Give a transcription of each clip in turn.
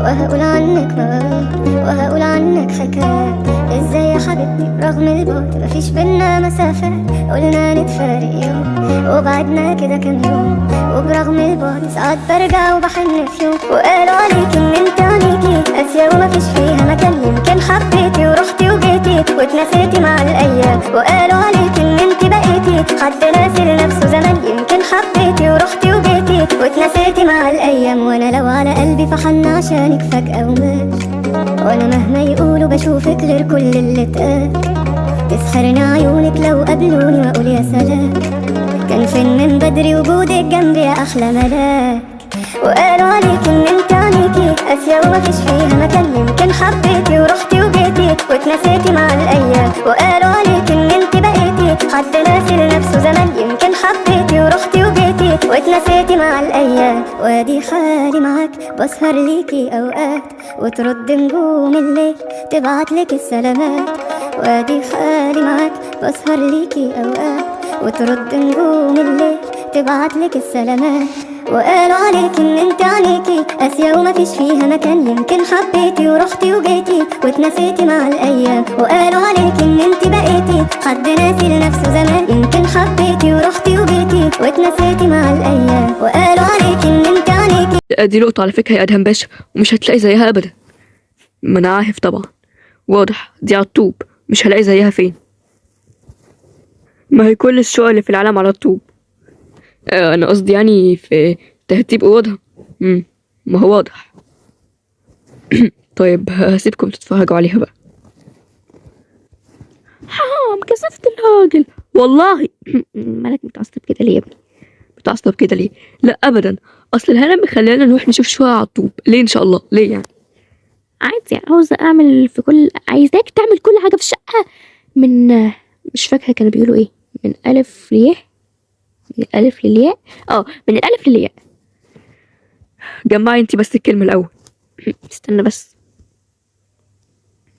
وهقول عنك مواويل وهقول عنك حكايات. ازاي يا حبيبتي رغم البعد مفيش بينا مسافات، قلنا نتفارق يوم وبعدنا كده كام يوم، وبرغم البعد ساعات برجع وبحن في يوم. وقالوا عليك ان انت عليكي قاسية ومفيش فيها مكان، يمكن حبيتي ورحتي وجيتي واتنسيتي مع الايام. وقالوا عليك ان انت بقيتي حد ناسي لنفسه زمان، يمكن حبيتي ورحتي وجيتي واتنسيتي مع الايام. وانا لو على قلبي فحن عشانك فجأة ومات، وانا مهما يقولوا بشوفك غير كل اللي اتقال. تسحرني عيونك لو قابلوني واقول يا سلام، كان فين من بدري وجودك جنبي يا احلى ملاك. وقالوا عليك ان انت عليكي قاسية ومفيش فيها مكان، يمكن حبيتي ورحتي وجيتي واتنسيتي مع الايام. وقالوا عليك ان انت بقيتي حد ناسي لنفسه زمان، يمكن حبيتي ورحتي وجيتي واتنسيتي مع الايام. وادي حالي معاك بسهر ليكي اوقات، وترد نجوم الليل تبعتلك السلامات. وادي حالي معاك بسهر ليكي اوقات، وترد نجوم الليل تبعتلك السلامات. وقالوا عليك ان انت عليكي قاسية ومفيش فيها مكان، يمكن حبيتي ورحتي وجيتي واتنسيتي مع الايام. وقالوا عليك ان انت بقيتي حد ناسي لنفسه زمان، يمكن حبيتي ورحتي وجيتي واتنسيتي مع الايام. وقالوا عليك ان انت عليكي. دي لقطة على فكرة يا ادهم باشا، ومش هتلاقي زيها ابدا. ما انا عارف طبعا، واضح دي على الطوب، مش هلاقي زيها فين؟ ما هي كل الشقق اللي في العالم على الطوب. انا قصدي يعني في ترتيب اوضها. ما هو واضح. طيب هسيبكم تتفرجوا عليها بقى. حرام كسفت الراجل والله. مالك متعصب كده ليه يا ابني؟ متعصب كده ليه؟ لا ابدا، اصل الهرم مخلينا نروح نشوف شويه على الطوب. ليه ان شاء الله؟ ليه يعني؟ عادي، عاوزه اعمل في كل، عايزاك تعمل كل حاجه في الشقه من، مش فاكره كانوا بيقولوا ايه، من الف ليه، من الألف للياء. من الألف للياء. جمعي انتي بس الكلمة الأول. استنى بس،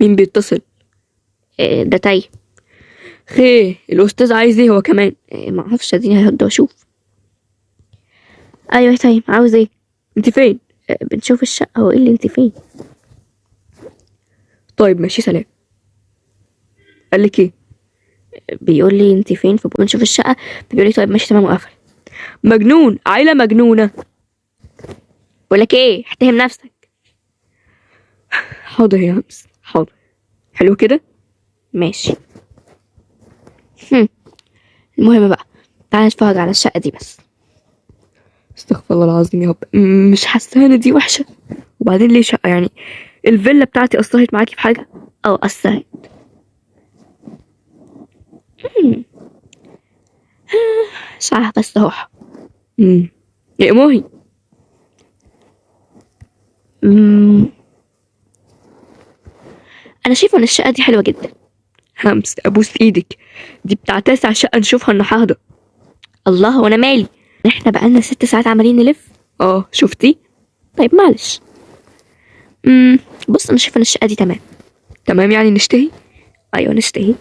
مين بيتصل؟ ده تاي. خير الأستاذ عايز ايه هو كمان؟ معرفش، اديني هرد واشوف. ايوه يا تاي، عاوز ايه؟ انتي فين؟ بنشوف الشقة. هو ايه اللي انتي فين؟ طيب ماشي سلام. قالك ايه؟ بيقول لي انت فين، فبنشوف الشقه. بيقول لي طيب ماشي تمام وقفل. مجنون، عيله مجنونه. بقول لك ايه، احترم نفسك. حاضر يا همس، حاضر. حلو كده، ماشي. المهم بقى، تعالى نتفرج على الشقه دي بس. استغفر الله العظيم يا رب، مش حاسه ان دي وحشه. وبعدين ليه شقه يعني؟ الفيلا بتاعتي اثرت معاكي في حاجه؟ اثرت. مش عارفة الصراحة. يا إموهي. أنا شايفة إن الشقة دي حلوة جدا. همس أبوس إيدك، دي بتاع 9 شقة نشوفها النهاردة. الله، وأنا مالي؟ إحنا بقالنا 6 ساعات عمالين نلف. شفتي؟ طيب معلش. بص، أنا شايفة إن الشقة دي تمام. تمام يعني نشتهي؟ أيوة نشتهي.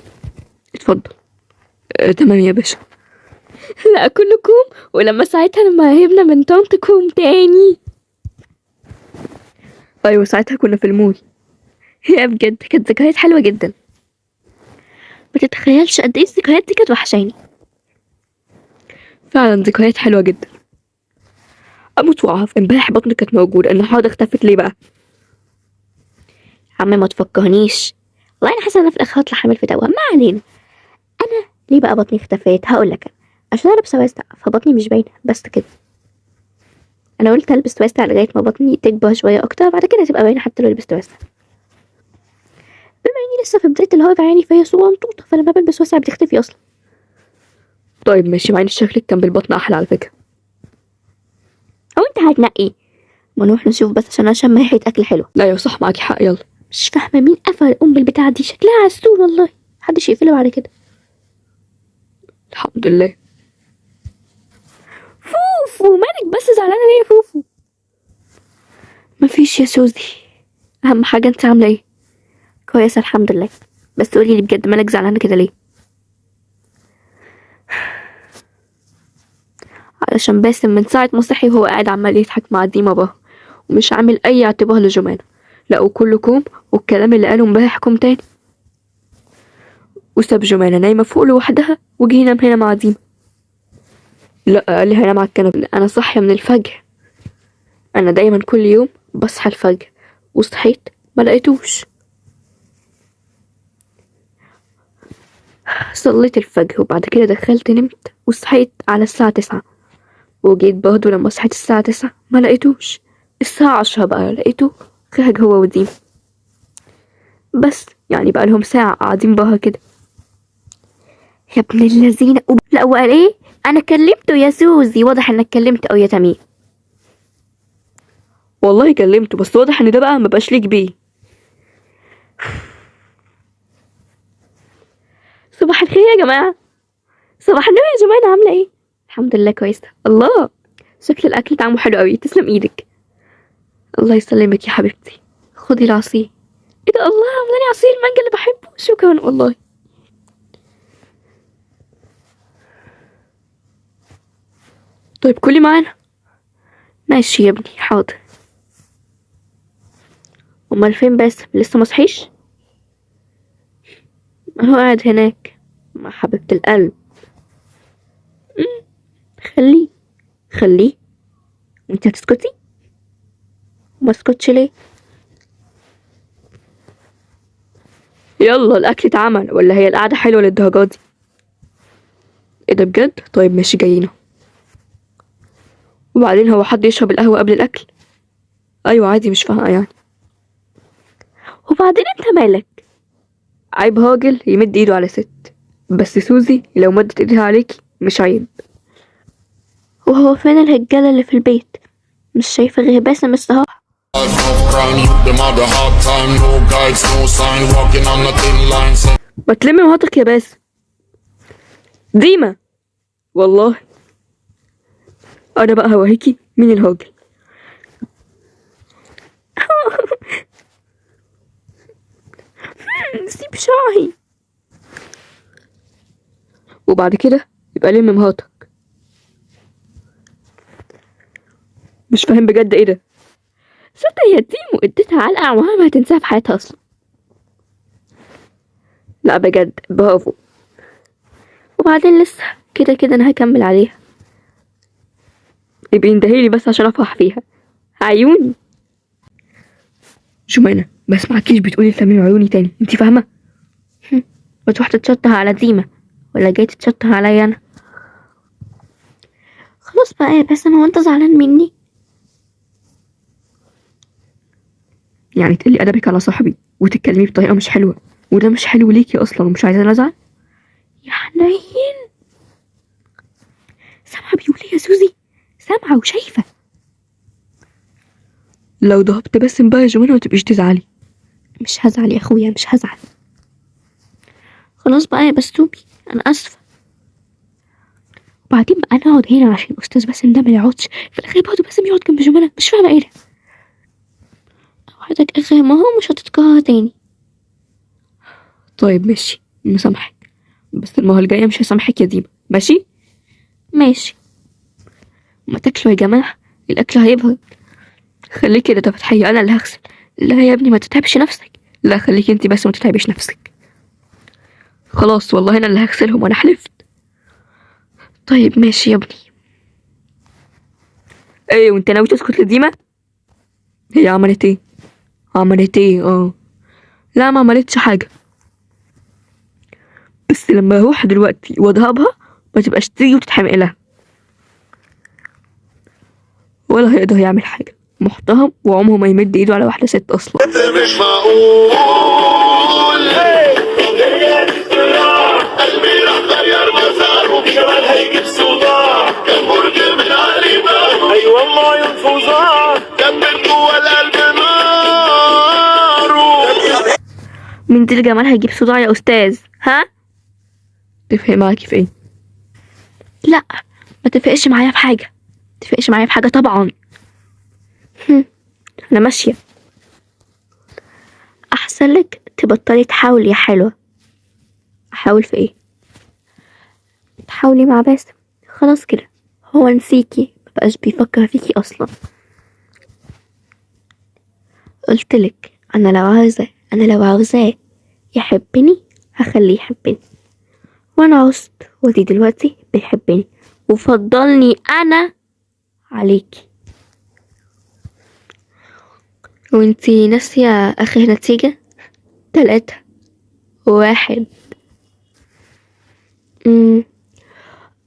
اتفضل. تمام يا باشا. لا كلكم، ولما ساعتها لما هربنا من طنطكم تاني. ايوه ساعتها كنا في المول. هي بجد كانت ذكريات حلوه جدا، ما تتخيلش قد ايه الذكريات دي كانت وحشاني. فعلا ذكريات حلوه جدا. اموت واعرف امبارح بطني كانت موجوده، النهارده اختفت ليه بقى؟ عم ما تفكرنيش، والله انا حاسه ان انا في الاخر هطلع حامل في دواء. ما علينا. انا ليه بقى بطني اختفت؟ هقول لك. عشان انا لابسه واسع فبطني مش باينه، بس كده. انا قلت البس واسع لغايه ما بطني تكبر شويه اكتر، بعد كده تبقى باينه حتى لو لبست واسع. بما اني لسه في بدايه الهرب يعني، فهي صغنطوطه، فلما بلبس واسع بتختفي اصلا. طيب ماشي، مع ان شكلك كان بالبطن احلى على فكره. او انت هتنقي؟ ما نروح نشوف بس عشان اشم ريحه اكل حلو. لا يا صح، معاكي حق، يلا. مش فاهمه مين قفل بالبتاعه دي، شكلها عسول والله، محدش يقفله بعد كده. الحمد لله. فوفو، مالك بس زعلانه ليه يا فوفو؟ مفيش يا سوزي، اهم حاجه انت عامله ايه؟ كويسه الحمد لله. بس قولي لي بجد، مالك زعلانه كده ليه؟ علشان باسم من ساعه ما صحي وهو قاعد عمال يضحك مع ديما بقى، ومش عامل اي اعتبار لجمانة. لا وكله كوم، والكلام اللي قاله امبارح كوم تاني. وساب جمانة نايمة فوق لوحدها وجه ينام هنا مع ديما. لا قال لي هنام على الكنبة. انا صاحية من الفجر. انا دايما كل يوم بصحى الفجر، وصحيت ما لقيتوش. صليت الفجر وبعد كده دخلت نمت وصحيت على الساعة 9، وجيت برضه لما صحيت الساعة 9 ما لقيتوش. الساعة 10 بقى لقيته خرج هو وديما. بس يعني بقى لهم ساعة قاعدين برا كده. يا ابن اللذينة. لا وقال ايه؟ انا كلمته يا سوزي. واضح انك كلمت او يا تميم. والله كلمته، بس واضح ان ده بقى مبقاش ليك بيه. صباح الخير يا جماعة. صباح النور يا جماعة، عاملة ايه؟ الحمد لله كويسة. الله، شكل الاكل طعمه حلو قوي. تسلم ايدك. الله يسلمك يا حبيبتي. خدي العصير. ايه ده؟ الله، عاملاني عصير المانجا اللي بحبه. شكرا والله. طيب كلي معانا. ماشي يا ابني، حاضر. امال فين باسم؟ لسه مصحيش؟ هو قاعد هناك مع حبيبة القلب. خليه خليه. وانت هتسكتي؟ ما اسكتش ليه؟ يلا الاكل اتعمل، ولا هي القعدة حلوة للدرجة دي؟ ايه ده بجد؟ طيب ماشي جايين. وبعدين هو حد يشرب القهوة قبل الاكل؟ ايوه عادي، مش فاهمة يعني. وبعدين انت مالك؟ عيب راجل يمد ايده على ست، بس سوزي لو مدت ايديها عليكي مش عيب. وهو فين الرجالة اللي في البيت؟ مش شايفة غير باسم الصراحة. ما تلمي وهاتك يا باسم. ديما والله انا بقى هوريكي مين الراجل. سيب شعري. وبعد كده يبقى لم مراتك. مش فاهم بجد ايه ده؟ ست يتيم واديتها علقة عمرها ما هتنساها في حياتها اصلا. لا بجد برافو. وبعدين لسه كده كده انا هكمل عليها. يبقى اندهيلي بس عشان افرح فيها. عيوني. جمانة ما اسمعكيش بتقولي تميم عيوني تاني، انتي فاهمة؟ وتروح تتشطها على ديما، ولا جاي تتشطها عليا انا؟ خلاص بقى يا باسم، هو انت زعلان مني؟ يعني تقلي ادبك على صاحبي وتتكلمي بطريقة مش حلوة، وده مش حلو ليكي اصلا، ومش عايزة ازعل. يا حنين، سامعة بيقول ايه يا سوزي؟ سامعة وشايفة. لو ضربت باسم بقى يا جمانة ما تبقيش تزعلي. مش هزعل يا اخويا، مش هزعل. خلاص بقى يا بستوبي، انا اسفة. وبعدين بقى انا اقعد هنا عشان الاستاذ باسم ده ما يقعدش في الاخر برضه باسم يقعد جنب جمانة؟ مش فاهمة ايه ده. اوعدك اخر ما هو مش هتتكرر تاني. طيب ماشي، مسامحك، بس المرة الجاية مش هسامحك يا ديما، ماشي؟ ماشي. ما تاكلوا يا جماعة، الاكل هيبرد. خليكي ده فتحية، انا اللي هغسل. لا يا ابني ما تتعبش نفسك. لا خليكي انتي بس ما تتعبش نفسك. خلاص والله انا اللي هغسلهم، وانا حلفت. طيب ماشي يا ابني. ايه وانت ناوي تسكت لديما؟ هي عملت ايه؟ عملت ايه؟ لا ما عملتش حاجة، بس لما اروح دلوقتي واضربها ما تبقاش تيجي وتتحمق لها، ولا هيقدر يعمل حاجة. محترم وعمره ما يمد ايده على واحدة ست اصلا. مش معقول قلبي راح غير مساره، كمان هيجيب صداع، كان برج من علي بابه. اي والله ينفوزار، كان من جوا القلب ناره. مين دي الجمال هيجيب صداع يا استاذ؟ ها؟ تفرق معاكي في ايه؟ لا ما تفرقش معايا في حاجة. تفرقش معايا في حاجة طبعا. انا ماشية. احسن لك تبطلي تحاولي يا حلوة. احاول في ايه؟ تحاولي مع باسم. خلاص كده هو نسيكي، مبقاش بيفكر فيكي اصلا. قلتلك انا لو عاوزاه يحبني هخليه يحبني، وانا عوزت ودي دلوقتي بيحبني وفضلني انا عليكي. وانتي ناسية اخر نتيجة؟ 3-1.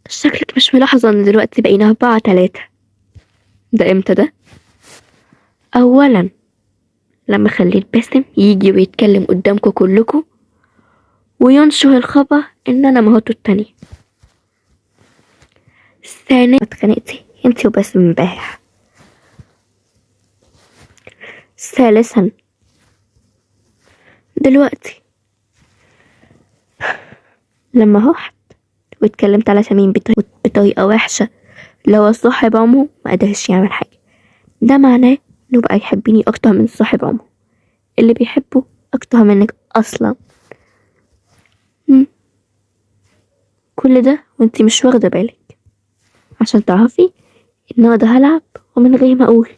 شكلك مش ملاحظة ان دلوقتي بقينا 4-3. ده امتى ده؟ اولا لما خليت باسم يجي ويتكلم قدامكم كلكم وينشر الخبر ان انا مراته التانية. ثانيا اتخانقتي انتي وباسم امبارح. ثالثا دلوقتي لما رحت واتكلمت على شمين بطريقة وحشة، لو صاحب عمره ما قدرش يعمل حاجة، ده معناه انه بقى يحبني اكتر من صاحب عمره اللي بيحبه اكتر منك اصلا. كل ده وانتي مش واخدة بالك، عشان تعرفي ان انا ده هلعب ومن غير ما اقول،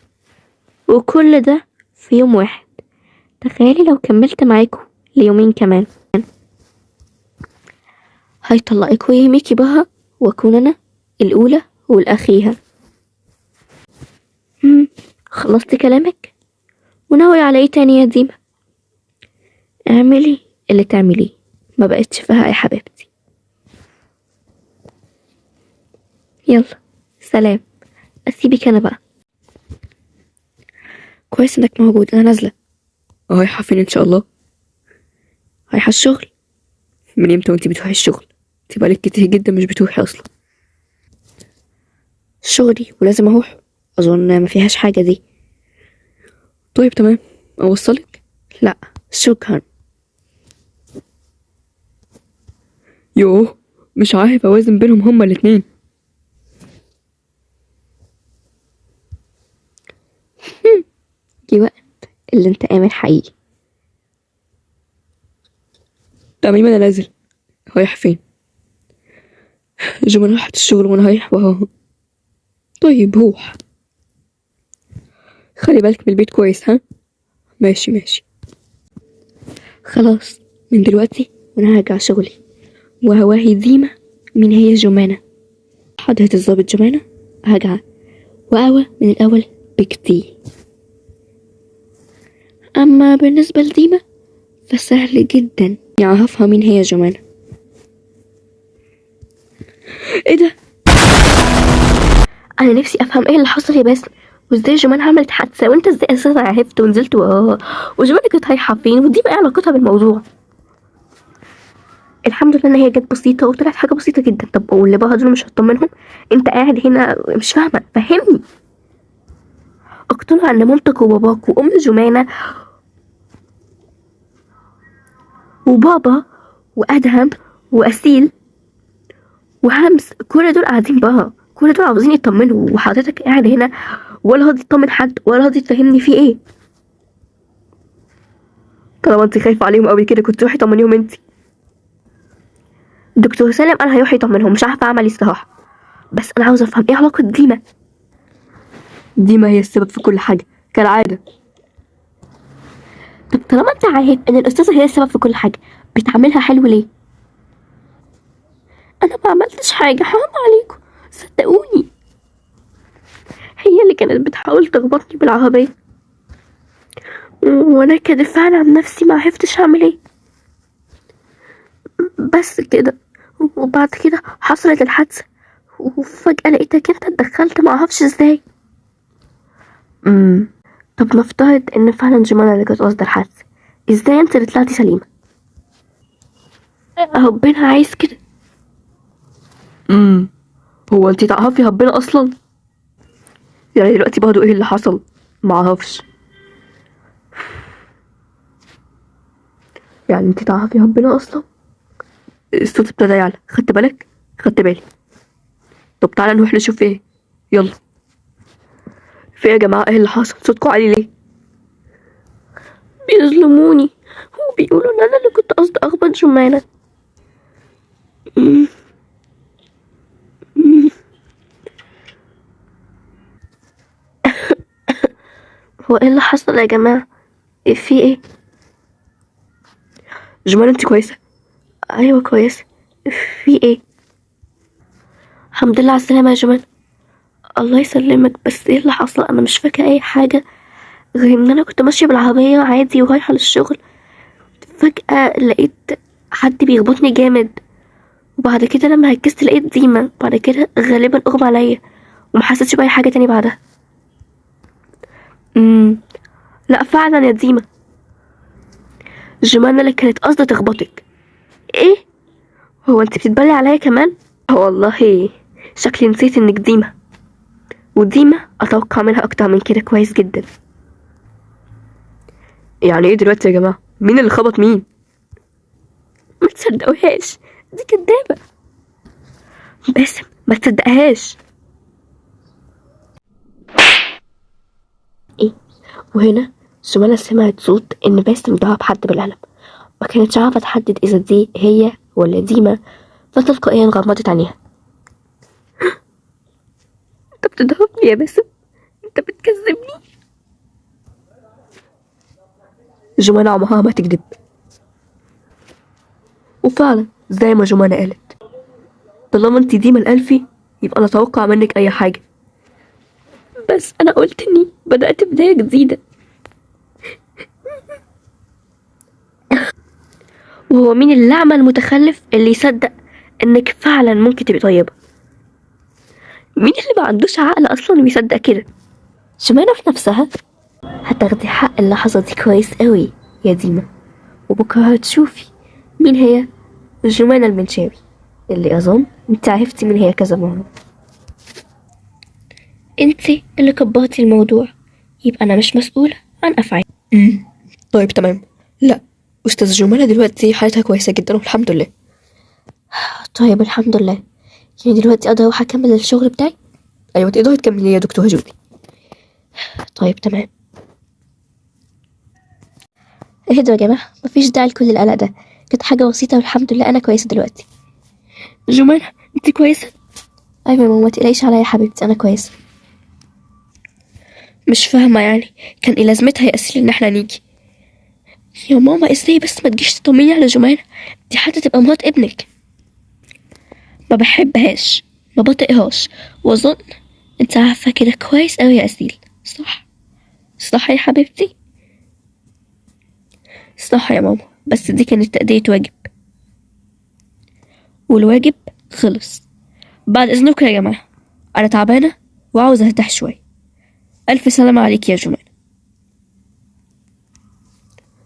وكل ده في يوم واحد. تخيلي لو كملت معاكم ليومين كمان هيطلقك ويرميكي بها واكون انا الاولى والاخيرة. خلصتي كلامك؟ وناوي على ايه تاني يا ديما؟ اعملي اللي تعمليه، ما بقتش فيها يا حبيبتي. يلا سلام، اسيبك انا بقى. كويس انك موجود، انا نازله. رايحه فين ان شاء الله؟ رايحه الشغل. من امتى وانتي بتروحي الشغل؟ انتي بقالك كتير جدا مش بتروحي اصلا. شغلي ولازم اروح، اظن ما فيهاش حاجه دي. طيب تمام، اوصلك؟ لا شكرا. يوه، مش عارف اوازن بينهم هما الاتنين. جه وقت الانتقام الحقيقي. تمام انا نازل. رايح فين؟ جمال راحت الشغل وانا رايح وراها. طيب روح، خلي بالك من البيت كويس ها. ماشي. خلاص من دلوقتي وانا هرجع شغلي وهواهي ديما مين هي جمانة. حضرة الضابط جمانة هرجع وأقوى من الأول بكتير. أما بالنسبة لديما فسهل جدا يعرفها مين هي جمانة. ايه ده؟ انا نفسي افهم ايه اللي حصل يا باسم، وازاي جمانة عملت حادثة وانت ازاي اساسا عرفت ونزلت وراها، وجمانة كانت رايحة فين، ودي بقى علاقتها بالموضوع. الحمد لله ان هي جت بسيطة وطلعت حاجة بسيطة جدا. طب واللي بقى دول مش هطمنهم؟ انت قاعد هنا مش فاهمة، فهمني. اقتنع ان مامتك وباباك وام جمانة وبابا وادهم واسيل وهمس كل دول قاعدين بره، كل دول عاوزين يطمنوا، وحضرتك قاعد هنا ولا راضي تطمن حد ولا راضي تفهمني في ايه. طالما انت خايفة عليهم قوي كده كنت روحي طمنيهم انت. دكتور سالم انا هيروح يطمنهم، مش عارفة اعمل الصراحة، بس انا عاوزة افهم ايه علاقة ديما. ديما هي السبب في كل حاجة كالعادة. طب طالما انت عارف ان الاستاذة هي السبب في كل حاجة بتعملها حلو ليه؟ انا ما عملتش حاجة، حرام عليكم صدقوني. هي اللي كانت بتحاول تخبطني بالعربية وانا كدفاع عن نفسي ما عرفتش اعمل ايه، بس كده. وبعد كده حصلت الحادثة وفجأة لقيتك انت اتدخلت، ما اعرفش ازاي. طب نفترض ان فعلا جمانة اللي كانت قصد الحادثة، ازاي انت اللي طلعتي سليمة؟ ربنا عايز كده. هو انت تعرفي ربنا اصلا؟ يعني دلوقتي برضه ايه اللي حصل؟ ما اعرفش. يعني انت تعرفي ربنا اصلا؟ الصوت ابتدى يعلى، خدت بالك؟ خدت بالي. طب تعالى نروح نشوف ايه. يلا. في ايه يا جماعه؟ ايه اللي حصل؟ صوتكم عالي ليه؟ بيظلموني وبيقولوا ان انا اللي كنت قصدي اخبط جمانة. هو ايه اللي حصل يا جماعه؟ في ايه؟ جمانة انت كويسة؟ ايوه كويسة. في ايه؟ الحمد لله على السلامة يا جمال. الله يسلمك. بس ايه اللي حصل؟ انا مش فاكرة اي حاجة غير ان انا كنت ماشية بالعربية عادي ورايحة للشغل، فجأة لقيت حد بيخبطني جامد، وبعد كده لما ركزت لقيت ديما، بعد كده غالبا اغمى عليا ومحسيتش بأي حاجة تاني بعدها. لا فعلا يا ديما، جمانة اللي كانت قصدها تخبطك. ايه؟ هو انت بتتبلي عليا كمان؟ والله شكلي نسيت انك ديما، وديما اتوقع منها اكتر من كده كويس جدا. يعني ايه دلوقتي يا جماعة؟ مين اللي خبط مين؟ ما تصدقوهاش، دي كدابة. باسم ما تصدقهاش. ايه؟ وهنا جمانة سمعت صوت ان باسم ضرب حد بالقلم، ما كانتش عارفة تحدد اذا دي هي ولا ديما، فتلقائيا غمضت عينيها. انت بتضربني يا باسم؟ انت بتكذبني؟ جمانة عمرها ما تكذب، وفعلا زي ما جمانة قالت، طالما انت ديما الألفي يبقى انا اتوقع منك اي حاجة. بس انا قلت اني بدأت بداية جديدة. وهو مين الأعمى المتخلف اللي يصدق انك فعلا ممكن تبقي طيبة؟ مين اللي ما عندوش عقل اصلا ويصدق كده؟ شمانة في نفسها هتاخدي حق اللحظة دي كويس قوي يا ديما، وبكرة هتشوفي مين هي جمانة المنشاوي، اللي اظن انت عرفتي مين هي كذا مرة. انت اللي كبرتي الموضوع، يبقى انا مش مسؤولة عن افعالي. طيب تمام. لا، أستاذ جمانة دلوقتي حالتها كويسة جدا والحمد لله. طيب الحمد لله. يعني دلوقتي اقدر اروح اكمل الشغل بتاعي؟ أيوة تقدري تكملي يا دكتورة جودي. طيب تمام. اهدوا يا جماعة، مفيش داعي لكل القلق ده، كانت حاجة بسيطة والحمد لله أنا كويسة دلوقتي. جمانة انت كويسة؟ أيوة يا ماما، متقلقيش عليا يا حبيبتي، أنا كويسة. مش فاهمة يعني كان ايه لازمتها يا أسيل إن احنا نيجي؟ يا ماما ازاي بس ما تجيش تطمني على جمانة؟ دي حتى تبقى مرات ابنك. ما بحبهاش، ما بطيقهاش، وأظن انت عارفة كده كويس أوي يا أسيل. صح؟ صح يا حبيبتي؟ صح يا ماما، بس دي كانت تأدية واجب، والواجب خلص. بعد إذنكم يا جماعة، أنا تعبانة وعاوزة أرتاح شوية. ألف سلامة عليك يا جمانة.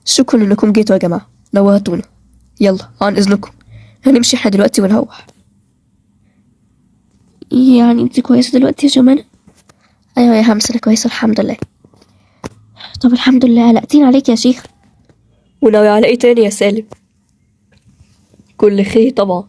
شكرا إنكم جيتوا يا جماعة، نورتونا. يلا عن إذنكم هنمشي احنا دلوقتي ونروح. يعني انت كويسة دلوقتي يا جمانة؟ أيوة يا همسة أنا كويسة الحمد لله. طب الحمد لله، قلقتين عليك يا شيخ. وناوي على ايه تاني يا سالم؟ كل خير طبعا.